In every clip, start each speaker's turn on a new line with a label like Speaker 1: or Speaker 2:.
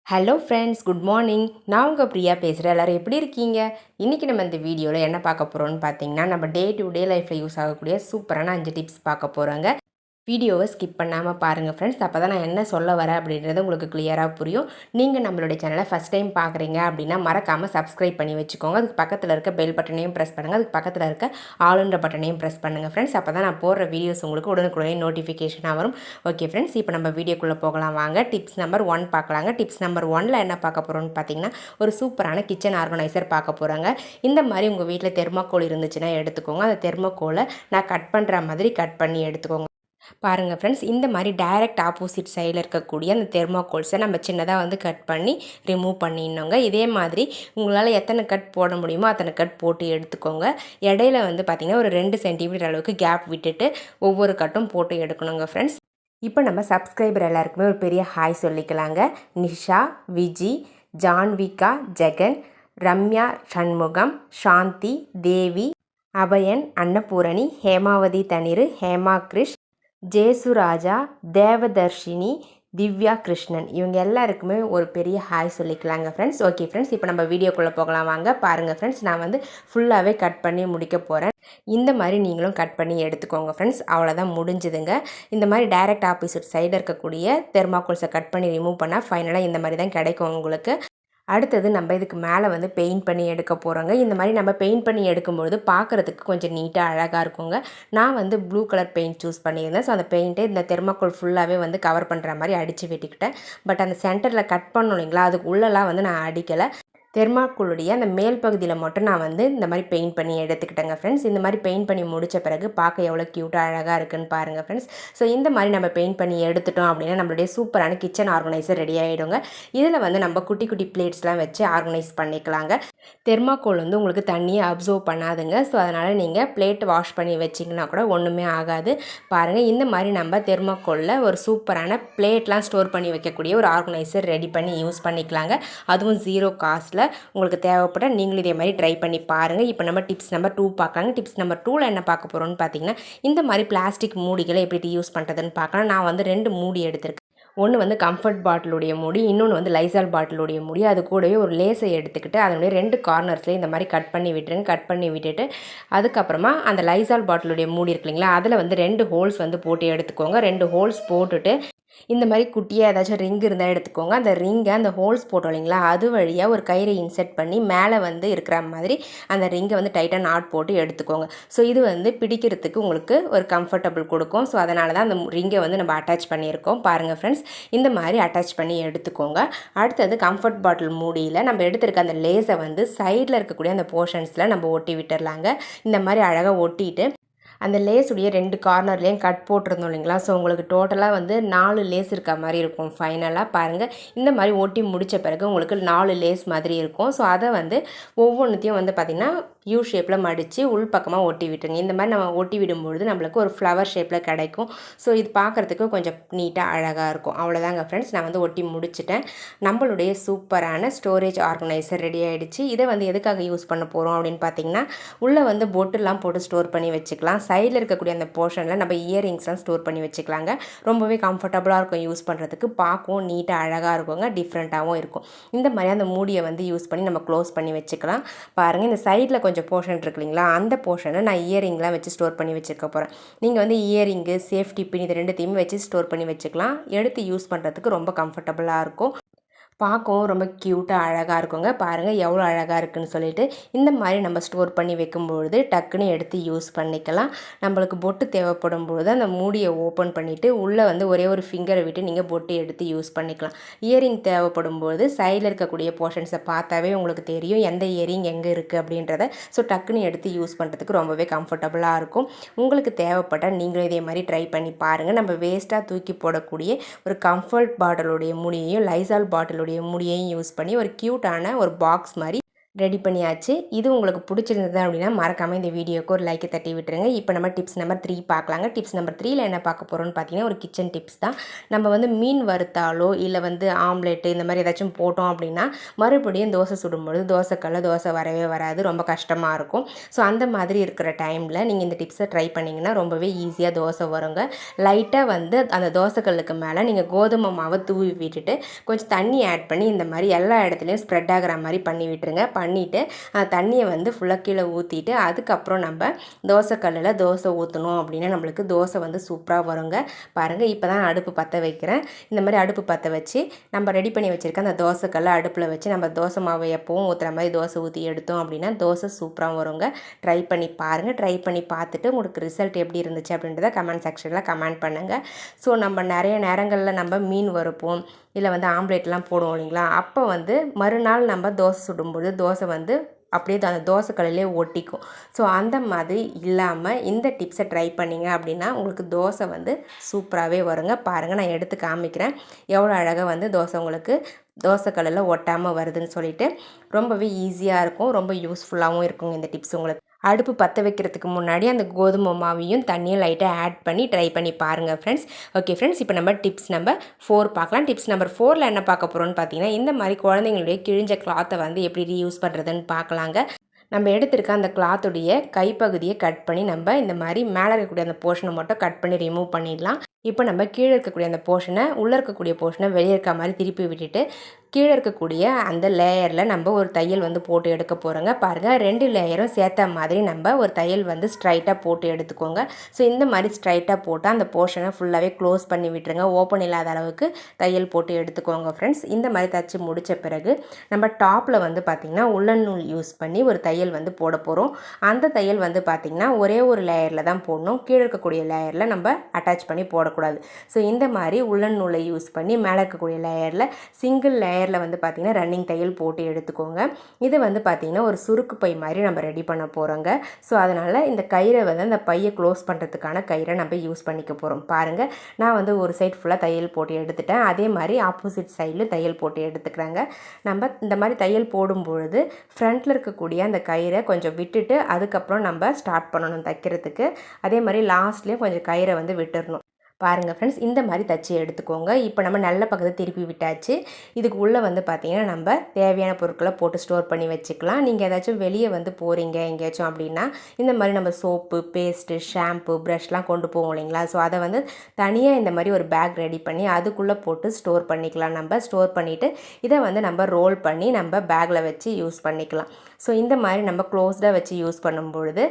Speaker 1: Hello friends, good morning. நான் உங்கள் பிரியா பேசுகிறேன். எல்லோரும் எப்படி இருக்கீங்க? இன்றைக்கி நம்ம இந்த வீடியோவில் என்ன பார்க்க போகிறோம்னு பார்த்தீங்கன்னா, நம்ம டே டு டே லைஃப்பில் யூஸ் ஆகக்கூடிய சூப்பரான 5 டிப்ஸ் பார்க்க போகிறோங்க. வீடியோவை ஸ்கிப் பண்ணாமல் பாருங்கள் ஃப்ரெண்ட்ஸ். அப்போ தான் நான் என்ன சொல்ல வரேன் அப்படின்றது உங்களுக்கு கிளியராக புரியும். நீங்கள் நம்மளுடைய சேனலை ஃபஸ்ட் டைம் பார்க்குறீங்க அப்படின்னா மறக்காமல் சப்ஸ்கிரைப் பண்ணி வச்சுக்கோங்க. அதுக்கு பக்கத்தில் இருக்க பெல் பட்டனையும் ப்ரெஸ் பண்ணுங்கள். அதுக்கு பக்கத்தில் இருக்க ஆளுன்ற பட்டனையும் ப்ரெஸ் பண்ணுங்கள் ஃப்ரெண்ட்ஸ். அப்போ தான் நான் போடுற வீடியோஸ் உங்களுக்கு உடனுக்குடனே நோட்டிஃபிகேஷனாக வரும். ஓகே ஃப்ரெண்ட்ஸ், இப்போ நம்ம வீடியோக்குள்ளே போகலாம் வாங்க. டிப்ஸ் நம்பர் 1 பார்க்கலாங்க. டிப்ஸ் நம்பர் 1ல் என்ன பார்க்க போகிறோம்னு பார்த்தீங்கன்னா, ஒரு சூப்பரான கிச்சன் ஆர்கனைசர் பார்க்க போகிறாங்க. இந்த மாதிரி உங்கள் வீட்டில் தெர்மாக்கோல் இருந்துச்சுன்னா எடுத்துக்கோங்க. அந்த தெர்மாக்கோலை நான் கட் பண்ணுற மாதிரி கட் பண்ணி எடுத்துக்கோங்க. பாருங்கள் ஃப்ரெண்ட்ஸ், இந்த மாதிரி டைரக்ட் ஆப்போசிட் சைடில் இருக்கக்கூடிய அந்த தெர்மாக்கோல்ஸை நம்ம சின்னதாக கட் பண்ணி ரிமூவ் பண்ணிடணுங்க. இதே மாதிரி உங்களால் எத்தனை கட் போட முடியுமோ அத்தனை கட் போட்டு எடுத்துக்கோங்க. இடையில பார்த்திங்கன்னா ஒரு 2 சென்டிமீட்டர் அளவுக்கு கேப் விட்டுட்டு ஒவ்வொரு கட்டும் போட்டு எடுக்கணுங்க ஃப்ரெண்ட்ஸ். இப்போ நம்ம சப்ஸ்கிரைபர் எல்லாருக்குமே ஒரு பெரிய ஹாய் சொல்லிக்கலாங்க. நிஷா, விஜி, ஜான்விகா, ஜெகன், ரம்யா, சண்முகம், சாந்தி, தேவி, அபயன், அன்னபூரணி, ஹேமாவதி தனிரு, ஹேமா கிருஷ், ஜேசுராஜா, தேவதர்ஷினி, திவ்யா கிருஷ்ணன், இவங்க எல்லாருக்குமே ஒரு பெரிய ஹாய் சொல்லிக்கலாங்க ஃப்ரெண்ட்ஸ். ஓகே ஃப்ரெண்ட்ஸ், இப்போ நம்ம வீடியோக்குள்ளே போகலாம் வாங்க. பாருங்கள் ஃப்ரெண்ட்ஸ், நான் ஃபுல்லாகவே கட் பண்ணி முடிக்க போகிறேன். இந்த மாதிரி நீங்களும் கட் பண்ணி எடுத்துக்கோங்க ஃப்ரெண்ட்ஸ். அவ்வளோதான், முடிஞ்சுதுங்க. இந்த மாதிரி டைரக்ட் ஆப்போசிட் சைடில் இருக்கக்கூடிய தெர்மாக்கோல்ஸை கட் பண்ணி ரிமூவ் பண்ணால் ஃபைனலாக இந்த மாதிரி தான் கிடைக்கும் உங்களுக்கு. அடுத்தது நம்ம இதுக்கு மேலே பெயிண்ட் பண்ணி எடுக்க போகிறோங்க. இந்த மாதிரி நம்ம பெயிண்ட் பண்ணி எடுக்கும்பொழுது பார்க்குறதுக்கு கொஞ்சம் நீட்டாக அழகாக இருக்குங்க. நான் ப்ளூ கலர் பெயிண்ட் சூஸ் பண்ணியிருந்தேன். ஸோ அந்த பெயிண்ட்டை இந்த தெர்மாக்கோல் ஃபுல்லாகவே கவர் பண்ணுற மாதிரி அடித்து வெட்டிக்கிட்டேன். பட் அந்த சென்டரில் கட் பண்ணணும் இல்லைங்களா, அதுக்கு உள்ளெல்லாம் நான் அடிக்கலை. தெர்மாக்கோலுடைய அந்த மேல் பகுதியில் மட்டும் நான் இந்த மாதிரி பெயிண்ட் பண்ணி எடுத்துக்கிட்டேங்க ஃப்ரெண்ட்ஸ். இந்த மாதிரி பெயிண்ட் பண்ணி முடித்த பிறகு பார்க்க எவ்வளோ க்யூட்டாக அழகாக இருக்குன்னு பாருங்கள் ஃப்ரெண்ட்ஸ். ஸோ இந்த மாதிரி நம்ம பெயிண்ட் பண்ணி எடுத்துட்டோம் அப்படின்னா நம்மளுடைய சூப்பரான கிச்சன் ஆர்கனைசர் ரெடி ஆகிடுங்க. இதில் நம்ம குட்டி குட்டி பிளேட்ஸ்லாம் வச்சு ஆர்கனைஸ் பண்ணிக்கலாங்க. தெர்மாக்கோல் உங்களுக்கு தண்ணியை அப்சர்வ் பண்ணாதுங்க. ஸோ அதனால் நீங்கள் பிளேட் வாஷ் பண்ணி வச்சிங்கன்னா கூட ஒன்றுமே ஆகாது. பாருங்கள், இந்த மாதிரி நம்ம தெர்மாக்கோலில் ஒரு சூப்பரான பிளேட்லாம் ஸ்டோர் பண்ணி வைக்கக்கூடிய ஒரு ஆர்கனைசர் ரெடி பண்ணி யூஸ் பண்ணிக்கலாங்க. அதுவும் 0 காஸ்ட்டில். உங்களுக்கு தேவைப்பட்ட நீங்களும் இதே மாதிரி ட்ரை பண்ணி பாருங்கள். இப்போ நம்ம டிப்ஸ் நம்பர் 2 பார்க்கலாங்க. டிப்ஸ் நம்பர் 2ல் என்ன பார்க்க போகிறோம்னு பார்த்தீங்கன்னா, இந்த மாதிரி பிளாஸ்டிக் மூடிகளை எப்படி யூஸ் பண்ணுறதுன்னு பார்க்கலாம். நான் 2 மூடி எடுத்திருக்கேன். ஒன்று கம்ஃபர்ட் பாட்டிலுடைய மூடி, இன்னொன்று லைசால் பாட்டிலுடைய மூடி. அது கூடவே ஒரு லேஸை எடுத்துக்கிட்டு அதனுடைய 2 கார்னர்ஸ்லேயும் இந்த மாதிரி கட் பண்ணி விட்டுருங்க. கட் பண்ணி விட்டுட்டு அதுக்கப்புறமா அந்த லைசால் பாட்டிலுடைய மூடி இருக்கு இல்லைங்களா, அதில் 2 ஹோல்ஸ் போட்டு எடுத்துக்கோங்க. 2 ஹோல்ஸ் போட்டுட்டு இந்த மாதிரி குட்டியாக ஏதாச்சும் ரிங் இருந்தால் எடுத்துக்கோங்க. அந்த ரிங்கை அந்த ஹோல்ஸ் போட்டோம் இல்லைங்களா, அது வழியாக ஒரு கயிறை இன்செர்ட் பண்ணி மேலே இருக்கிற மாதிரி அந்த ரிங்கை டைட்டாக நாட் போட்டு எடுத்துக்கோங்க. ஸோ இது பிடிக்கிறதுக்கு உங்களுக்கு ஒரு கம்ஃபர்டபுள் கொடுக்கும். ஸோ அதனால தான் அந்த ரிங்கை நம்ம அட்டாச் பண்ணியிருக்கோம். பாருங்கள் ஃப்ரெண்ட்ஸ், இந்த மாதிரி அட்டாச் பண்ணி எடுத்துக்கோங்க. அடுத்தது கம்ஃபர்ட் பாட்டில் மூடியில் நம்ம எடுத்துருக்க அந்த லேஸை சைடில் இருக்கக்கூடிய அந்த போர்ஷன்ஸில் நம்ம ஒட்டி விட்டுடலாங்க. இந்த மாதிரி அழகாக ஒட்டிட்டு அந்த லேஸுடைய 2 கார்னர்லேயும் கட் போட்டிருந்தோம் இல்லைங்களா. ஸோ உங்களுக்கு டோட்டலாக 4 லேஸ் இருக்க மாதிரி இருக்கும். ஃபைனலாக பாருங்கள், இந்த மாதிரி ஒட்டி முடித்த பிறகு உங்களுக்கு 4 லேஸ் மாதிரி இருக்கும். ஸோ அதை ஒவ்வொன்றுத்தையும் பார்த்திங்கன்னா யூ ஷேப்பில் மடித்து உள்பக்கமாக ஒட்டி விட்டுருங்க. இந்த மாதிரி நம்ம ஒட்டி விடும்பொழுது நம்மளுக்கு ஒரு ஃப்ளவர் ஷேப்பில் கிடைக்கும். ஸோ இது பார்க்குறதுக்கு கொஞ்சம் நீட்டாக அழகாக இருக்கும். அவ்வளோதாங்க ஃப்ரெண்ட்ஸ், நான் ஒட்டி முடிச்சிட்டேன். நம்மளுடைய சூப்பரான ஸ்டோரேஜ் ஆர்கனைசர் ரெடி ஆகிடுச்சு. இதை எதுக்காக யூஸ் பண்ண போகிறோம் அப்படின்னு பார்த்தீங்கன்னா, உள்ளே பொட்டுலாம் போட்டு ஸ்டோர் பண்ணி வச்சுக்கலாம். சைடில் இருக்கக்கூடிய அந்த போர்ஷனில் நம்ம இயரிங்ஸ்லாம் ஸ்டோர் பண்ணி வச்சுக்கலாங்க. ரொம்பவே கம்ஃபர்டபுளாக இருக்கும் யூஸ் பண்ணுறதுக்கு. பார்க்கவும் நீட்டாக அழகாக இருக்குங்க, டிஃப்ரெண்ட்டாகவும் இருக்கும். இந்த மாதிரி அந்த மூடியை யூஸ் பண்ணி நம்ம க்ளோஸ் பண்ணி வச்சுக்கலாம். பாருங்கள், இந்த சைடில் கொஞ்சம் போர்ஷன் இருக்கு இல்லைங்களா, அந்த போர்ஷனை நான் இயரிங்லாம் வச்சு ஸ்டோர் பண்ணி வச்சுக்க போகிறேன். நீங்கள் இயரிங்கு, சேஃப்டி பின் இது 2த்தையுமே வச்சு ஸ்டோர் பண்ணி வச்சுக்கலாம். எடுத்து யூஸ் பண்ணுறதுக்கு ரொம்ப கம்ஃபர்டபுளாக இருக்கும். பார்க்கவும் ரொம்ப க்யூட்டாக அழகாக இருக்குங்க. பாருங்கள் எவ்வளோ அழகாக இருக்குதுன்னு சொல்லிட்டு. இந்த மாதிரி நம்ம ஸ்டோர் பண்ணி வைக்கும்பொழுது டக்குன்னு எடுத்து யூஸ் பண்ணிக்கலாம். நம்மளுக்கு பொட்டு தேவைப்படும் பொழுது அந்த மூடியை ஓப்பன் பண்ணிவிட்டு உள்ளே ஒரே ஒரு ஃபிங்கரை விட்டு நீங்கள் பொட்டு எடுத்து யூஸ் பண்ணிக்கலாம். இயரிங் தேவைப்படும் பொழுது சைடில் இருக்கக்கூடிய போர்ஷன்ஸை பார்த்தாவே உங்களுக்கு தெரியும் எந்த இயரிங் எங்கே இருக்குது அப்படின்றத. ஸோ டக்குன்னு எடுத்து யூஸ் பண்ணுறதுக்கு ரொம்பவே கம்ஃபர்டபுளாக இருக்கும். உங்களுக்கு தேவைப்பட்டால் நீங்களும் இதே மாதிரி ட்ரை பண்ணி பாருங்கள். நம்ம வேஸ்ட்டாக தூக்கி போடக்கூடிய ஒரு கம்ஃபர்ட் பாட்டிலுடைய மூடியையும் லைசால் பாட்டிலுடைய முடியையும் யூஸ் பண்ணி ஒரு க்யூட்டான ஒரு பாக்ஸ் மாதிரி ரெடி பண்ணியாச்சு. இது உங்களுக்கு பிடிச்சிருந்தது அப்படின்னா மறக்காமல் இந்த வீடியோக்கு ஒரு லைக்கை தட்டி விட்டுருங்க. இப்போ நம்ம டிப்ஸ் நம்பர் 3 பார்க்கலாங்க. டிப்ஸ் நம்பர் 3ல என்ன பார்க்க போகிறோம்னு பார்த்தீங்கன்னா ஒரு கிச்சன் டிப்ஸ் தான். நம்ம வந்து மீன் வறுத்தாலோ இல்லை வந்து ஆம்லெட்டு இந்த மாதிரி ஏதாச்சும் போட்டோம் அப்படின்னா மறுபடியும் தோசை சுடும்பொழுது தோசைக்கல்ல தோசை வரவே வராது, ரொம்ப கஷ்டமாக இருக்கும். ஸோ அந்த மாதிரி இருக்கிற டைமில் நீங்கள் இந்த டிப்ஸை ட்ரை பண்ணிங்கன்னா ரொம்பவே ஈஸியாக தோசை வருங்க. லைட்டாக வந்து அந்த தோசைக்கல்லுக்கு மேலே நீங்கள் கோதுமை மாவை தூவி விட்டுட்டு கொஞ்சம் தண்ணி ஆட் பண்ணி இந்த மாதிரி எல்லா இடத்துலையும் ஸ்ப்ரெட் ஆகிற மாதிரி பண்ணி விட்டுருங்க. பண்ணிவிட்டு தண்ணியை வந்து ஃபுல்லாக கீழே ஊற்றிட்டு அதுக்கப்புறம் நம்ம தோசைக்கல்லில் தோசை ஊற்றணும் அப்படின்னா நம்மளுக்கு தோசை வந்து சூப்பராக வருங்க. பாருங்கள், இப்போ தான் அடுப்பு பற்ற வைக்கிறேன். இந்த மாதிரி அடுப்பு பற்ற வச்சு நம்ம ரெடி பண்ணி வச்சுருக்க அந்த தோசைக்கல்லை அடுப்பில் வச்சு நம்ம தோசை மாவை எப்பவும் ஊற்றுற மாதிரி தோசை ஊற்றி எடுத்தோம் அப்படின்னா தோசை சூப்பராக வருங்க. ட்ரை பண்ணி பாருங்கள். ட்ரை பண்ணி பார்த்துட்டு உங்களுக்கு ரிசல்ட் எப்படி இருந்துச்சு அப்படின்றத கமெண்ட் செக்ஷனில் கமெண்ட் பண்ணுங்கள். ஸோ நம்ம நிறைய நேரங்களில் நம்ம மீன் வறுப்போம் இல்லை வந்து ஆம்லேட்லாம் போடுவோம் இல்லைங்களா, அப்போ வந்து மறுநாள் நம்ம தோசை சுடும்போது தோசை வந்து அப்படியே அந்த தோசைக்கல்லிலே ஒட்டிக்கும். ஸோ அந்த மாதிரி இல்லாமல் இந்த டிப்ஸை ட்ரை பண்ணிங்க அப்படின்னா உங்களுக்கு தோசை வந்து சூப்பராகவே வருங்க. பாருங்கள், நான் எடுத்து காமிக்கிறேன் எவ்வளோ அழகாக வந்து தோசை உங்களுக்கு தோசைக்கல்லில் ஒட்டாமல் வருதுன்னு சொல்லிட்டு. ரொம்பவே ஈஸியாக இருக்கும், ரொம்ப யூஸ்ஃபுல்லாகவும் இருக்குங்க இந்த டிப்ஸ் உங்களுக்கு. அடுப்பு பற்ற வைக்கிறதுக்கு முன்னாடி அந்த கோதுமை மாவையும் தண்ணியும் லைட்டாக ஆட் பண்ணி ட்ரை பண்ணி பாருங்கள் ஃப்ரெண்ட்ஸ். ஓகே ஃப்ரெண்ட்ஸ், இப்போ நம்ம டிப்ஸ் நம்பர் 4 பார்க்கலாம். டிப்ஸ் நம்பர் 4ல் என்ன பார்க்க போகிறோன்னு பார்த்தீங்கன்னா இந்த மாதிரி குழந்தைங்களுடைய கிழிஞ்ச கிளாத்தை வந்து எப்படி ரீயூஸ் பண்ணுறதுன்னு பார்க்கலாங்க. நம்ம எடுத்திருக்க அந்த கிளாத்துடைய கைப்பகுதியை கட் பண்ணி நம்ம இந்த மாதிரி மேலே இருக்கக்கூடிய அந்த போர்ஷனை மட்டும் கட் பண்ணி ரிமூவ் பண்ணிடலாம். இப்போ நம்ம கீழே இருக்கக்கூடிய அந்த போர்ஷனை உள்ளே இருக்கக்கூடிய போர்ஷனை வெளியே இருக்க மாதிரி திருப்பி விட்டுட்டு கீழே இருக்கக்கூடிய அந்த லேயரில் நம்ம ஒரு தையல் வந்து போட்டு எடுக்க போகிறோங்க. பாருங்கள், 2 லேயரும் சேர்த்த மாதிரி நம்ம ஒரு தையல் வந்து ஸ்ட்ரைட்டாக போட்டு எடுத்துக்கோங்க. ஸோ இந்த மாதிரி ஸ்ட்ரைட்டாக போட்டால் அந்த போர்ஷனை ஃபுல்லாகவே க்ளோஸ் பண்ணி விட்டுருங்க. ஓப்பன் இல்லாத அளவுக்கு தையல் போட்டு எடுத்துக்கோங்க ஃப்ரெண்ட்ஸ். இந்த மாதிரி தைச்சி முடித்த பிறகு நம்ம டாப்பில் வந்து பார்த்திங்கன்னா உள்ளன் நூல் யூஸ் பண்ணி ஒரு தையல் வந்து போட போகிறோம். அந்த தையல் வந்து பார்த்திங்கன்னா ஒரே ஒரு லேயரில் தான் போடணும், கீழே இருக்கக்கூடிய லேயரில் நம்ம அட்டாச் பண்ணி போடக்கூடாது. ஸோ இந்த மாதிரி உள்ளன் நூலை யூஸ் பண்ணி மேலே இருக்கக்கூடிய லேயரில் சிங்கிள் லேயரில் வந்து பார்த்திங்கன்னா ரன்னிங் தையல் போட்டு எடுத்துக்கோங்க. இது வந்து பார்த்திங்கன்னா ஒரு சுருக்கு பை மாதிரி நம்ம ரெடி பண்ண போகிறோங்க. ஸோ அதனால் இந்த கயிறை வந்து அந்த பையை க்ளோஸ் பண்ணுறதுக்கான கயிறை நம்ம யூஸ் பண்ணிக்க போகிறோம். பாருங்கள், நான் வந்து ஒரு சைட் ஃபுல்லாக தையல் போட்டு எடுத்துட்டேன். அதே மாதிரி ஆப்போசிட் சைடில் தையல் போட்டு எடுத்துக்கிறாங்க. நம்ம இந்த மாதிரி தையல் போடும்பொழுது ஃப்ரண்ட்டில் இருக்கக்கூடிய அந்த கயிறை கொஞ்சம் விட்டுட்டு அதுக்கப்புறம் நம்ம ஸ்டார்ட் பண்ணணும் தைக்கிறதுக்கு. அதே மாதிரி லாஸ்ட்லேயும் கொஞ்சம் கயிறை வந்து விட்டுறணும். பாருங்கள் ஃப்ரெண்ட்ஸ், இந்த மாதிரி தச்சு எடுத்துக்கோங்க. இப்போ நம்ம நல்ல பக்கத்தை திருப்பி விட்டாச்சு. இதுக்கு உள்ளே வந்து பார்த்திங்கன்னா நம்ம தேவையான பொருட்களை போட்டு ஸ்டோர் பண்ணி வச்சுக்கலாம். நீங்கள் ஏதாச்சும் வெளியே வந்து போகிறீங்க எங்கேயாச்சும் அப்படின்னா இந்த மாதிரி நம்ம சோப்பு, பேஸ்ட்டு, ஷாம்பு, ப்ரஷ்லாம் கொண்டு போவோம் இல்லைங்களா. ஸோ அதை வந்து தனியாக இந்த மாதிரி ஒரு பேக் ரெடி பண்ணி அதுக்குள்ளே போட்டு ஸ்டோர் பண்ணிக்கலாம். நம்ம ஸ்டோர் பண்ணிவிட்டு இதை வந்து நம்ம ரோல் பண்ணி நம்ம பேக்கில் வச்சு யூஸ் பண்ணிக்கலாம். ஸோ இந்த மாதிரி நம்ம க்ளோஸ்டாக வச்சு யூஸ் பண்ணும்பொழுது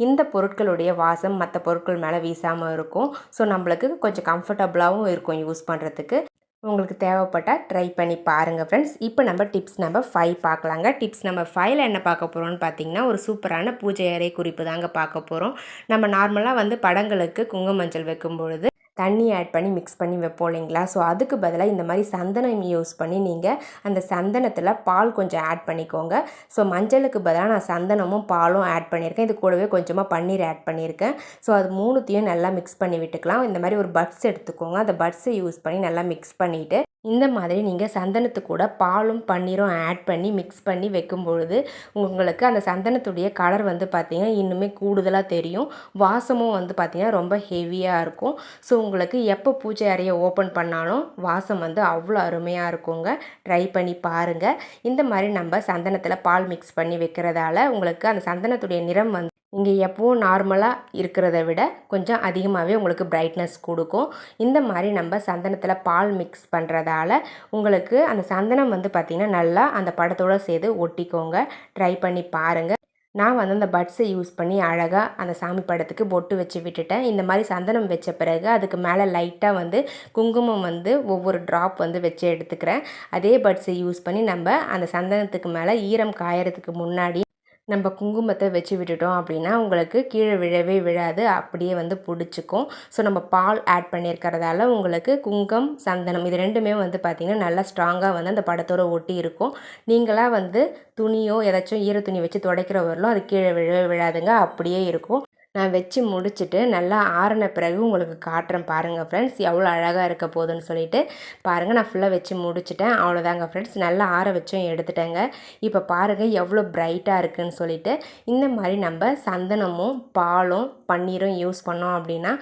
Speaker 1: இந்த பொருட்களுடைய வாசம் மற்ற பொருட்கள் மேலே வீசாமல் இருக்கும். ஸோ நம்மளுக்கு கொஞ்சம் கம்ஃபர்டபுளாகவும் இருக்கும் யூஸ் பண்ணுறதுக்கு. உங்களுக்கு தேவைப்பட்டால் ட்ரை பண்ணி பாருங்கள் ஃப்ரெண்ட்ஸ். இப்போ நம்ம டிப்ஸ் நம்பர் 5 பார்க்கலாங்க. டிப்ஸ் நம்பர் 5ல் என்ன பார்க்க போகிறோம்னு பார்த்தீங்கன்னா ஒரு சூப்பரான பூஜை அறை குறிப்பு தாங்க பார்க்க போகிறோம். நம்ம நார்மலாக வந்து படங்களுக்கு குங்கும மஞ்சள் வைக்கும்பொழுது தண்ணி ஆட் பண்ணி மிக்ஸ் பண்ணி வைப்போம் இல்லைங்களா. ஸோ அதுக்கு பதிலாக இந்த மாதிரி சந்தனம் யூஸ் பண்ணி நீங்கள் அந்த சந்தனத்தில் பால் கொஞ்சம் ஆட் பண்ணிக்கோங்க. ஸோ மஞ்சளுக்கு பதிலாக நான் சந்தனமும் பாலும் ஆட் பண்ணியிருக்கேன். இது கூடவே கொஞ்சமாக பன்னீர் ஆட் பண்ணியிருக்கேன். ஸோ அது மூணுத்தையும் நல்லா மிக்ஸ் பண்ணி விட்டுக்கலாம். இந்த மாதிரி ஒரு பட்ஸ் எடுத்துக்கோங்க. அந்த பட்ஸை யூஸ் பண்ணி நல்லா மிக்ஸ் பண்ணிவிட்டு இந்த மாதிரி நீங்கள் சந்தனத்து கூட பாலும் பன்னீரும் ஆட் பண்ணி மிக்ஸ் பண்ணி வைக்கும்பொழுது உங்களுக்கு அந்த சந்தனத்துடைய கலர் வந்து பார்த்திங்கன்னா இன்னுமே கூடுதலாக தெரியும். வாசமும் வந்து பார்த்திங்கன்னா ரொம்ப ஹெவியாக இருக்கும். ஸோ உங்களுக்கு எப்போ பூஜை அறையை ஓப்பன் பண்ணாலும் வாசம் வந்து அவ்வளோ அருமையாக இருக்குங்க. ட்ரை பண்ணி பாருங்கள். இந்த மாதிரி நம்ம சந்தனத்தில் பால் மிக்ஸ் பண்ணி வைக்கிறதால உங்களுக்கு அந்த சந்தனத்துடைய நிறம் வந்து இங்கே எப்போவும் நார்மலாக இருக்கிறத விட கொஞ்சம் அதிகமாகவே உங்களுக்கு பிரைட்னஸ் கொடுக்கும். இந்த மாதிரி நம்ம சந்தனத்தில் பால் மிக்ஸ் பண்ணுறதால உங்களுக்கு அந்த சந்தனம் வந்து பார்த்திங்கன்னா நல்லா அந்த படத்தோடு சேர்த்து ஒட்டிக்கோங்க. ட்ரை பண்ணி பாருங்கள். நான் வந்து அந்த பட்ஸை யூஸ் பண்ணி அழகாக அந்த சாமி படத்துக்கு பொட்டு வச்சு விட்டுட்டேன். இந்த மாதிரி சந்தனம் வச்ச பிறகு அதுக்கு மேலே லைட்டாக வந்து குங்குமம் வந்து ஒவ்வொரு ட்ராப் வந்து வச்சு எடுத்துக்கிறேன். அதே பட்ஸை யூஸ் பண்ணி நம்ம அந்த சந்தனத்துக்கு மேலே ஈரம் காயறதுக்கு முன்னாடி நம்ம குங்குமத்தை வச்சு விட்டுட்டோம் அப்படின்னா உங்களுக்கு கீழே விழவே விழாது, அப்படியே வந்து பிடிச்சிக்கும். ஸோ நம்ம பால் ஆட் பண்ணியிருக்கிறதால உங்களுக்கு குங்குமம், சந்தனம் இது ரெண்டுமே வந்து பார்த்திங்கன்னா நல்லா ஸ்ட்ராங்காக வந்து அந்த படத்தோடு ஒட்டி இருக்கும். நீங்களாக வந்து துணியோ ஏதாச்சும் ஈர துணி வச்சு துடைக்கிற வரலும் அது கீழே விழவே விழாதுங்க, அப்படியே இருக்கும். நான் வச்சு முடிச்சுட்டு நல்லா ஆறின பிறகு உங்களுக்கு காட்டுறேன் பாருங்கள் ஃப்ரெண்ட்ஸ், எவ்வளோ அழகாக இருக்க போகுதுன்னு சொல்லிட்டு. பாருங்கள், நான் ஃபுல்லாக வச்சு முடிச்சிட்டேன். அவ்வளோதாங்க ஃப்ரெண்ட்ஸ், நல்லா ஆற வச்சும் எடுத்துட்டேங்க. இப்போ பாருங்கள் எவ்வளோ பிரைட்டாக இருக்குதுன்னு சொல்லிட்டு. இந்த மாதிரி நம்ம சந்தனமும் பாலும் பன்னீரும் யூஸ் பண்ணோம் அப்படின்னா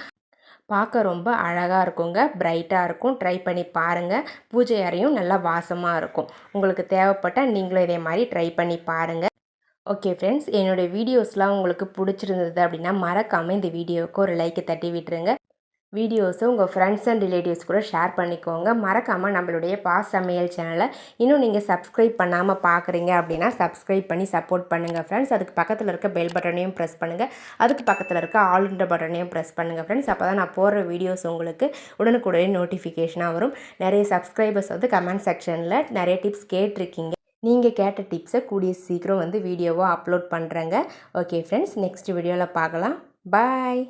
Speaker 1: பார்க்க ரொம்ப அழகாக இருக்குங்க, பிரைட்டாக இருக்கும். ட்ரை பண்ணி பாருங்கள். பூஜை அறையும் நல்லா வாசமாக இருக்கும். உங்களுக்கு தேவைப்பட்டால் நீங்களும் இதே மாதிரி ட்ரை பண்ணி பாருங்கள். ஓகே ஃப்ரெண்ட்ஸ், என்னுடைய வீடியோஸ்லாம் உங்களுக்கு பிடிச்சிருந்தது அப்படின்னா மறக்காமல் இந்த வீடியோவுக்கு ஒரு லைக்கை தட்டி விட்டுருங்க. வீடியோஸை உங்கள் ஃப்ரெண்ட்ஸ் அண்ட் ரிலேட்டிவ்ஸ் கூட ஷேர் பண்ணிக்கோங்க. மறக்காமல் நம்மளுடைய சமையல் சேனலை இன்னும் நீங்கள் சப்ஸ்கிரைப் பண்ணாமல் பார்க்குறீங்க அப்படின்னா சப்ஸ்கிரைப் பண்ணி சப்போர்ட் பண்ணுங்கள் ஃப்ரெண்ட்ஸ். அதுக்கு பக்கத்தில் இருக்க பெல் பட்டனையும் ப்ரெஸ் பண்ணுங்கள். அதுக்கு பக்கத்தில் இருக்க ஆல்ன்ற பட்டனையும் ப்ரெஸ் பண்ணுங்கள் ஃப்ரெண்ட்ஸ். அப்போ தான் நான் போடுற வீடியோஸ் உங்களுக்கு உடனுக்குடனே நோட்டிஃபிகேஷனாக வரும். நிறைய சப்ஸ்கிரைபர்ஸ் கமெண்ட் செக்ஷனில் நிறைய டிப்ஸ் கேட்டிருக்கீங்க. நீங்கள் கேட்ட டிப்ஸை கூடிய சீக்கிரம் வீடியோவாக அப்லோட் பண்ணுறேங்க. ஓகே ஃப்ரெண்ட்ஸ், நெக்ஸ்ட் வீடியோவில் பார்க்கலாம். பாய்.